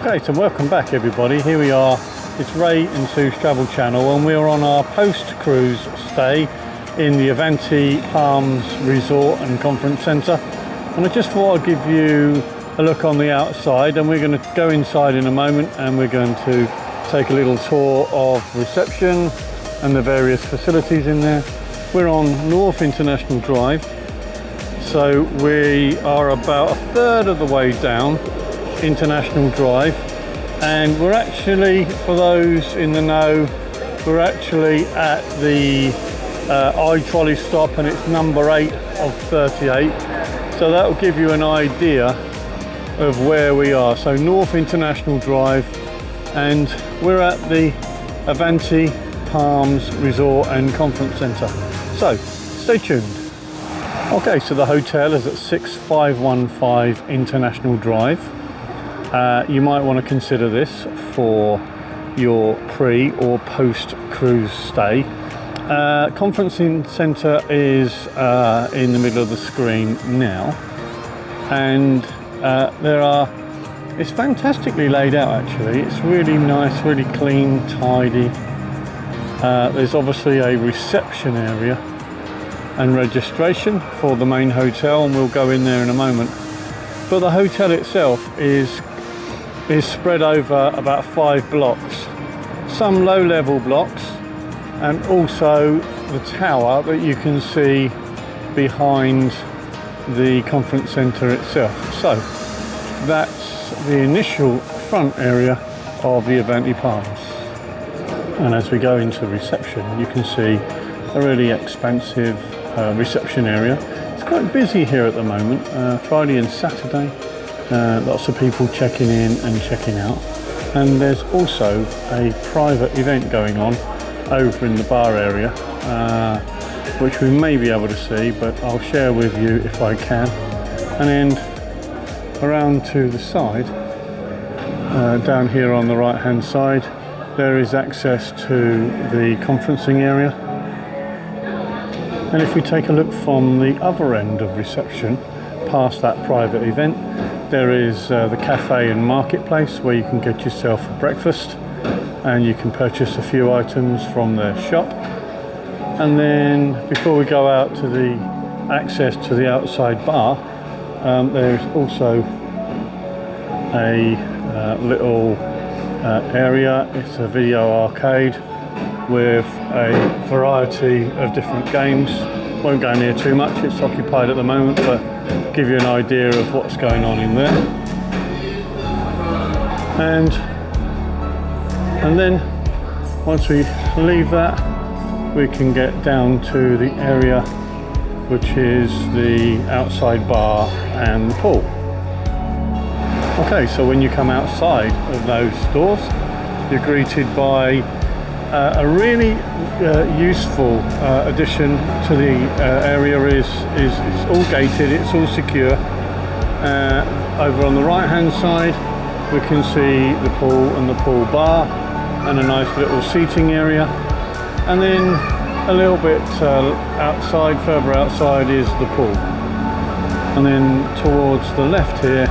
Okay, so welcome back everybody. Here we are, it's Ray and Sue's Travel Channel, and we're on our post-cruise stay in the Avanti Palms Resort and Conference Centre. And I just thought I'd give you a look on the outside, and we're going to go inside in a moment and we're going to take a little tour of reception and the various facilities in there. We're on North International Drive, so we are about a third of the way down International Drive, and we're actually, for those in the know, we're actually at the I-trolley stop, and it's number 8 of 38, so that will give you an idea of where we are. So North International Drive, and we're at the Avanti Palms Resort and Conference Centre, so stay tuned. Okay, so the hotel is at 6515 International Drive. You might want to consider this for your pre or post cruise stay. Conferencing centre is in the middle of the screen now, and it's fantastically laid out actually. It's really nice, really clean, tidy. There's obviously a reception area and registration for the main hotel, and we'll go in there in a moment. But the hotel itself is spread over about 5 blocks, some low-level blocks, and also the tower that you can see behind the conference centre itself. So that's the initial front area of the Avanti Palms. And as we go into reception, you can see a really expansive reception area. It's quite busy here at the moment, Friday and Saturday. Lots of people checking in and checking out, and there's also a private event going on over in the bar area, which we may be able to see, but I'll share with you if I can. And then around to the side, down here on the right hand side, there is access to the conferencing area. And if we take a look from the other end of reception, past that private event, there is the cafe and marketplace where you can get yourself a breakfast, and you can purchase a few items from their shop. And then before we go out to the access to the outside bar, there's also a little area. It's a video arcade with a variety of different games. Won't go near too much, it's occupied at the moment, but give you an idea of what's going on in there. And then once we leave that, we can get down to the area which is the outside bar and the pool. Okay, so when you come outside of those doors, you're greeted by a really useful addition to the area. Is it's all gated, it's all secure. Over on the right hand side we can see the pool and the pool bar and a nice little seating area, and then a little bit outside, further outside, is the pool. And then towards the left here,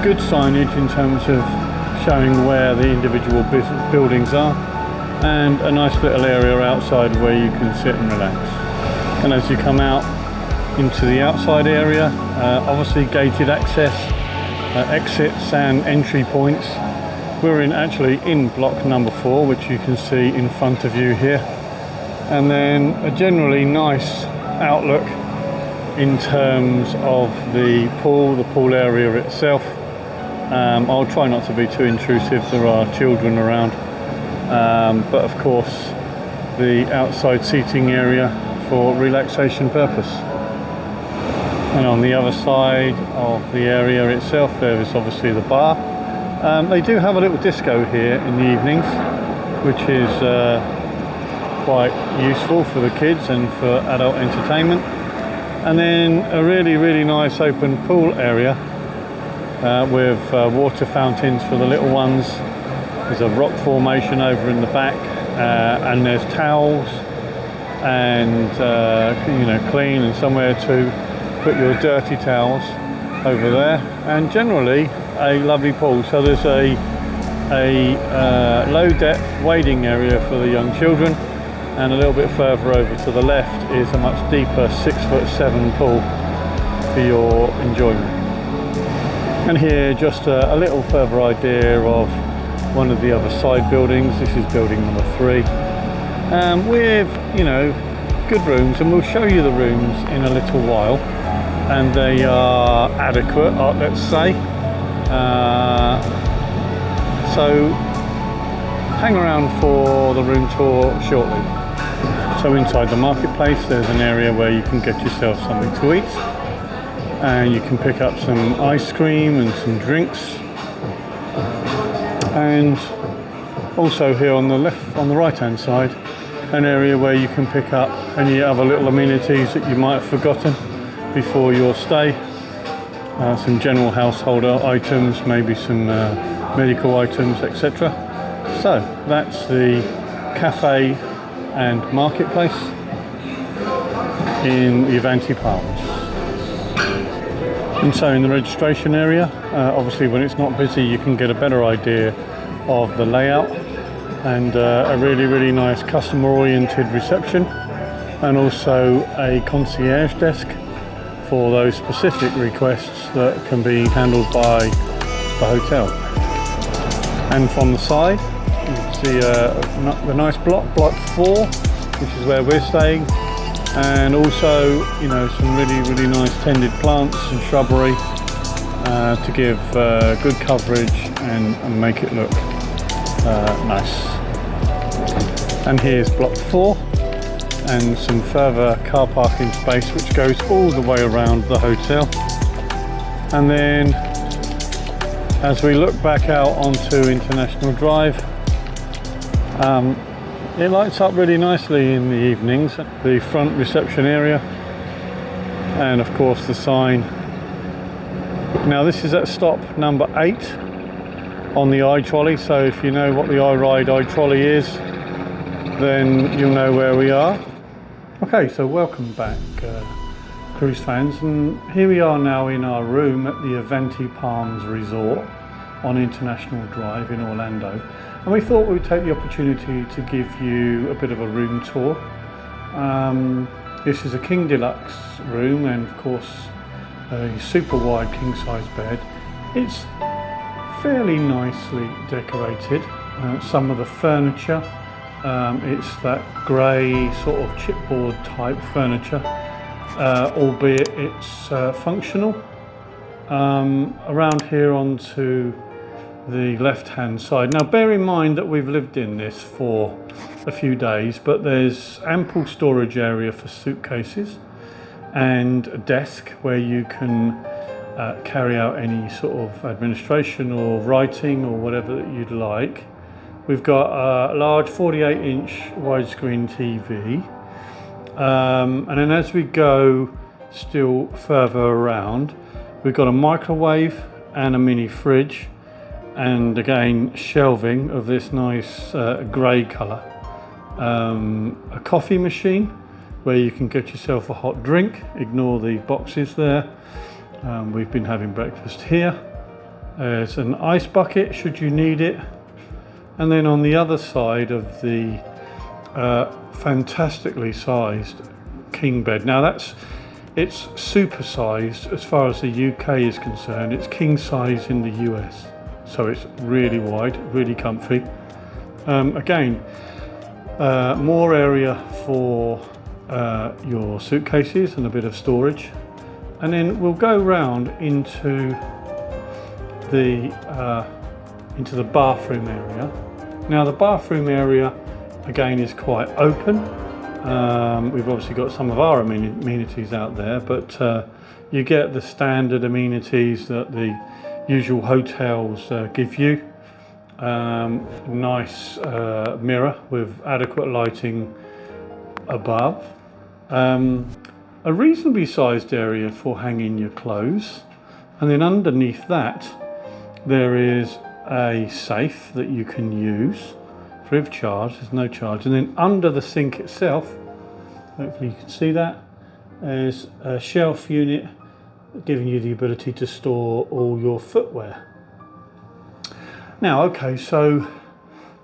good signage in terms of showing where the individual buildings are, and a nice little area outside where you can sit and relax. And as you come out into the outside area, obviously gated access, exits and entry points. We're actually in block number 4, which you can see in front of you here, and then a generally nice outlook in terms of the pool area itself. I'll try not to be too intrusive, there are children around. But of course the outside seating area for relaxation purpose. And on the other side of the area itself, there is obviously the bar. They do have a little disco here in the evenings, which is quite useful for the kids and for adult entertainment. And then a really nice open pool area with water fountains for the little ones. There's a rock formation over in the back, and there's towels and clean, and somewhere to put your dirty towels over there. And generally a lovely pool. So there's a low depth wading area for the young children, and a little bit further over to the left is a much deeper 6'7" pool for your enjoyment. And here just a little further idea of one of the other side buildings. This is building number 3, with, you know, good rooms, and we'll show you the rooms in a little while, and they are adequate, let's say. So hang around for the room tour shortly. So inside the marketplace there's an area where you can get yourself something to eat, and you can pick up some ice cream and some drinks. And also here on the right hand side, an area where you can pick up any other little amenities that you might have forgotten before your stay. Some general household items, maybe some medical items, etc. So that's the cafe and marketplace in the Avanti Palms. And so in the registration area, obviously when it's not busy you can get a better idea of the layout, and a really nice customer oriented reception, and also a concierge desk for those specific requests that can be handled by the hotel. And from the side you can see the nice block 4, which is where we're staying, and also, you know, some really nice tended plants and shrubbery to give good coverage and make it look nice. And here's block 4, and some further car parking space which goes all the way around the hotel. And then as we look back out onto International Drive, it lights up really nicely in the evenings, the front reception area, and of course the sign. Now this is at stop number 8 on the iTrolley, so if you know what the iTrolley is, then you'll know where we are. Okay, so welcome back cruise fans, and here we are now in our room at the Avanti Palms Resort on International Drive in Orlando, and we thought we'd take the opportunity to give you a bit of a room tour. This is a King Deluxe room, and of course a super wide king size bed. It's fairly nicely decorated. Some of the furniture, it's that grey sort of chipboard type furniture, albeit it's functional. Around here onto the left hand side. Now bear in mind that we've lived in this for a few days, but there's ample storage area for suitcases and a desk where you can carry out any sort of administration or writing or whatever that you'd like. We've got a large 48-inch widescreen TV, and then as we go still further around, we've got a microwave and a mini fridge, and again shelving of this nice grey colour. A coffee machine where you can get yourself a hot drink, ignore the boxes there. We've been having breakfast here. There's an ice bucket should you need it. And then on the other side of the fantastically sized king bed. Now it's super sized as far as the UK is concerned. It's king size in the US. So it's really wide, really comfy. Again, more area for your suitcases and a bit of storage. And then we'll go round into the bathroom area. Now the bathroom area again is quite open. We've obviously got some of our amenities out there, but you get the standard amenities that the usual hotels give you. Nice mirror with adequate lighting above. A reasonably sized area for hanging your clothes, and then underneath that there is a safe that you can use free of charge. There's no charge. And then under the sink itself, hopefully you can see that, there's a shelf unit giving you the ability to store all your footwear. Now, okay, so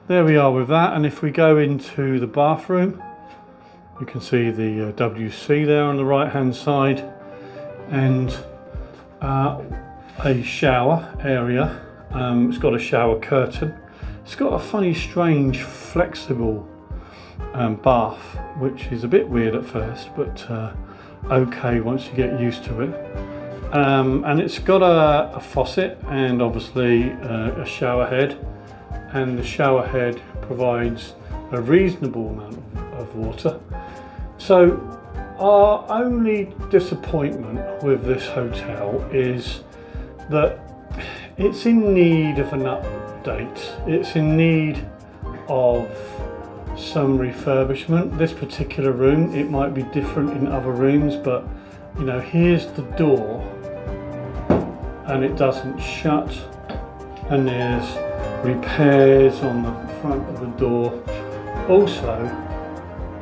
there we are with that, and if we go into the bathroom, you can see the WC there on the right hand side, and a shower area. It's got a shower curtain. It's got a funny, strange, flexible bath, which is a bit weird at first, but okay once you get used to it. And it's got a faucet and obviously a shower head, and the shower head provides a reasonable amount of water. So our only disappointment with this hotel is that it's in need of an update. It's in need of some refurbishment. This particular room, it might be different in other rooms, but you know, here's the door and it doesn't shut, and there's repairs on the front of the door also,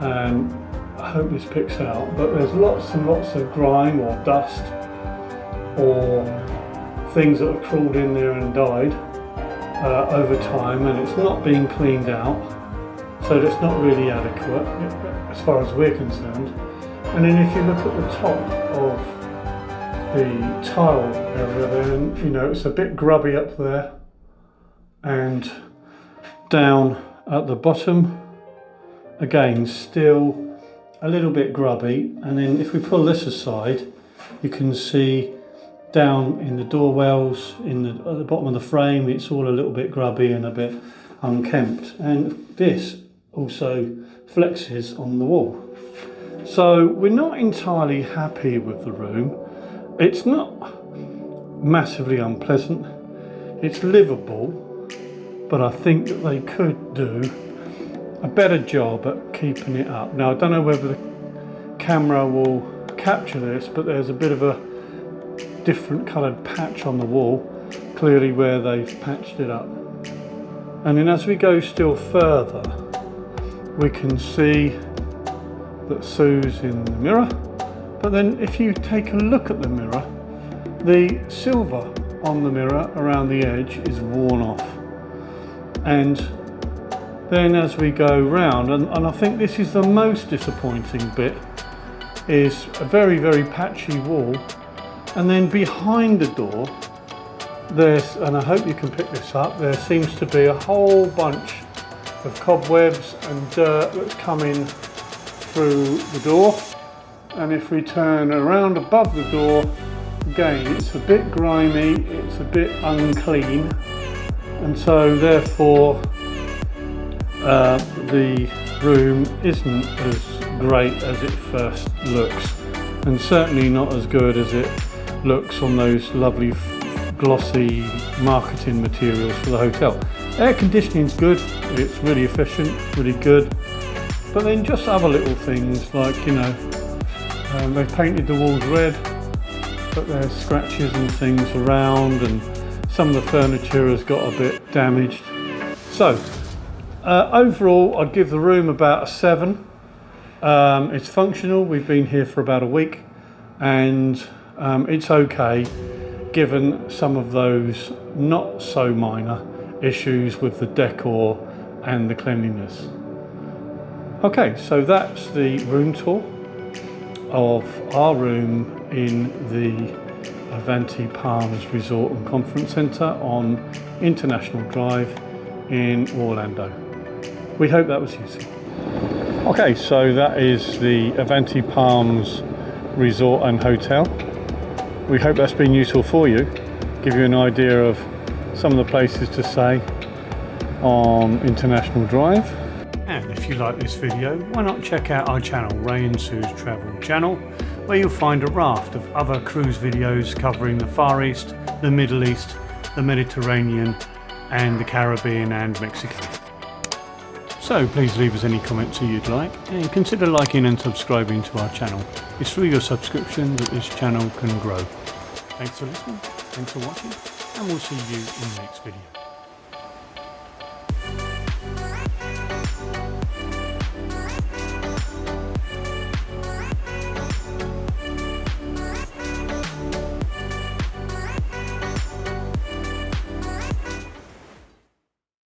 and I hope this picks out, but there's lots and lots of grime or dust or things that have crawled in there and died over time, and it's not being cleaned out, so that's not really adequate as far as we're concerned. And then if you look at the top of the tile area, then you know it's a bit grubby up there, and down at the bottom again still a little bit grubby. And then if we pull this aside, you can see down in the door wells at the bottom of the frame, it's all a little bit grubby and a bit unkempt, and this also flexes on the wall. So we're not entirely happy with the room. It's not massively unpleasant, it's livable, but I think that they could do a better job at keeping it up. Now I don't know whether the camera will capture this, but there's a bit of a different coloured patch on the wall, clearly where they've patched it up. And then as we go still further, we can see that Sue's in the mirror, but then if you take a look at the mirror, the silver on the mirror around the edge is worn off. And then as we go round, and I think this is the most disappointing bit, is a very, very patchy wall, and then behind the door there's, and I hope you can pick this up, there seems to be a whole bunch of cobwebs and dirt that's coming through the door. And if we turn around above the door, again it's a bit grimy, it's a bit unclean, and so therefore the room isn't as great as it first looks, and certainly not as good as it looks on those lovely glossy marketing materials for the hotel. Air conditioning's good, it's really efficient, really good, but then just other little things like, you know, they've painted the walls red, but there's scratches and things around, and some of the furniture has got a bit damaged. So overall I'd give the room about a 7. It's functional, we've been here for about a week, and it's okay given some of those not so minor issues with the decor and the cleanliness. Okay, so that's the room tour of our room in the Avanti Palms Resort and Conference Centre on International Drive in Orlando. We hope that was useful. Okay, so that is the Avanti Palms Resort and Hotel. We hope that's been useful for you, give you an idea of some of the places to stay on International Drive. And if you like this video, why not check out our channel, Ray and Sue's Travel Channel, where you'll find a raft of other cruise videos covering the Far East, the Middle East, the Mediterranean, and the Caribbean and Mexico. So please leave us any comments that you'd like, and consider liking and subscribing to our channel. It's through your subscription that this channel can grow. Thanks for listening, thanks for watching, and we'll see you in the next video.